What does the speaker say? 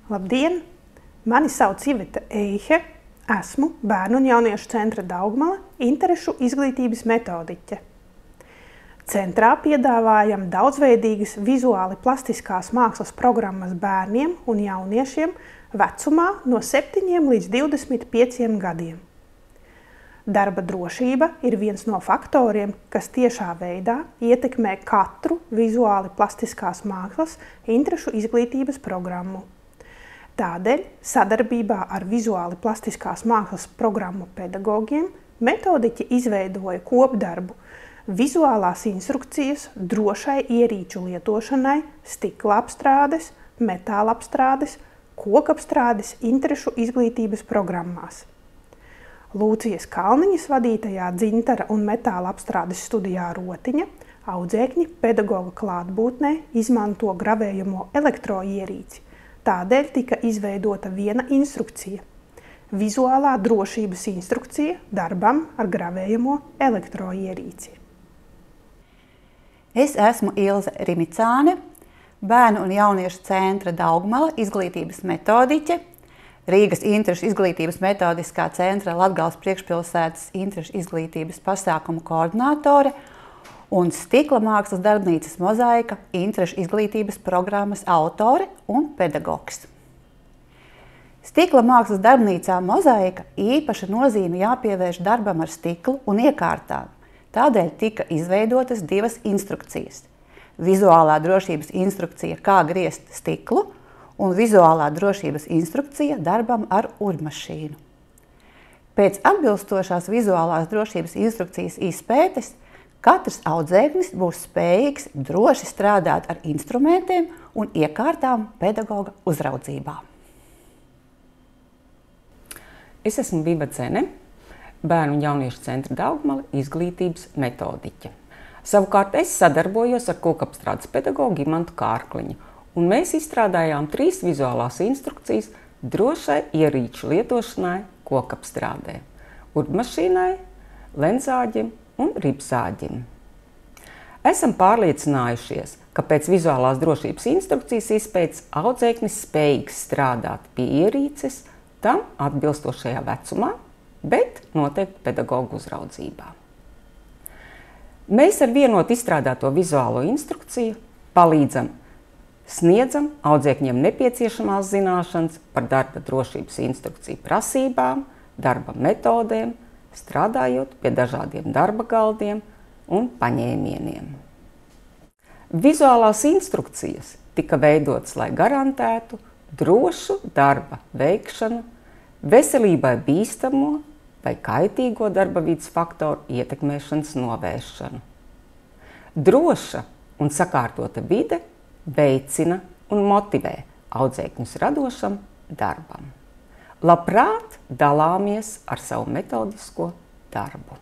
Labdien! Mani sauc Iveta Eihe. Esmu Bērnu un jauniešu centra Daugmale interešu izglītības metodiķe. Centrā piedāvājam daudzveidīgas vizuāli plastiskās mākslas programmas bērniem un jauniešiem vecumā no 7 līdz 25 gadiem. Darba drošība ir viens no faktoriem, kas tiešā veidā ietekmē katru vizuāli plastiskās mākslas interešu izglītības programmu. Tādēļ sadarbībā ar vizuāli plastiskās mākslas programmu pedagogiem metodiķi izveidoja kopdarbu vizuālās instrukcijas drošai ierīču lietošanai stikla apstrādes, metāla apstrādes, kokapstrādes interešu izglītības programmās. Lūcijas Kalniņas vadītajā dzintara un metāla apstrādes studijā Rotiņa audzēkņi pedagoga klātbūtnē izmanto gravējamo elektroierīci. Tādēļ tika izveidota viena instrukcija – vizuālā drošības instrukcija darbam ar gravējamo elektroierīci. Es esmu Ilze Rimicāne, Bērnu un jauniešu centra Daugmale izglītības metodiķe, Rīgas interešu izglītības metodiskā centra Latgales priekšpilsētas interešu izglītības pasākumu koordinātore un Stikla mākslas darbnīcas Mozaika interešu izglītības programmas autore un pedagogs. Stikla mākslas darbnīcā Mozaika īpaša nozīme jāpievērš darbam ar stiklu un iekārtām. Tādēļ tika izveidotas divas instrukcijas – vizuālā drošības instrukcija, kā griezt stiklu, un vizuālā drošības instrukcija darbam ar urmašīnu. Pēc atbilstošās vizuālās drošības instrukcijas izpētes katrs audzēknis būs spējīgs droši strādāt ar instrumentiem un iekārtām pedagoga uzraudzībā. Es esmu Viva Dzene, Bērnu un jauniešu centra Daugmale izglītības metodiķe. Savukārt es sadarbojos ar kokapstrādes pedagogu Imantu Kārkliņu, un mēs izstrādājām 3 vizuālās instrukcijas drošai ierīču lietošanai kokapstrādē – urbmašīnai, lenzāģim un ribzāģim. Esam pārliecinājušies, ka pēc vizuālās drošības instrukcijas izpētes audzēknis spējīgs strādāt pie ierīces tam atbilstošajā vecumā, bet noteikti pedagogu uzraudzībā. Mēs ar vienot izstrādāto vizuālo instrukciju sniedzam audzēkņiem nepieciešamās zināšanas par darba drošības instrukciju prasībām, darba metodēm, strādājot pie dažādiem darba galdiem un paņēmieniem. Vizuālās instrukcijas tika veidotas, lai garantētu drošu darba veikšanu, veselībai bīstamo vai kaitīgo darba vides faktoru ietekmēšanas novēršanu. Droša un sakārtota vide veicina un motivē audzēkņus radošam darbam. Labprāt dalāmies ar savu metodisko darbu.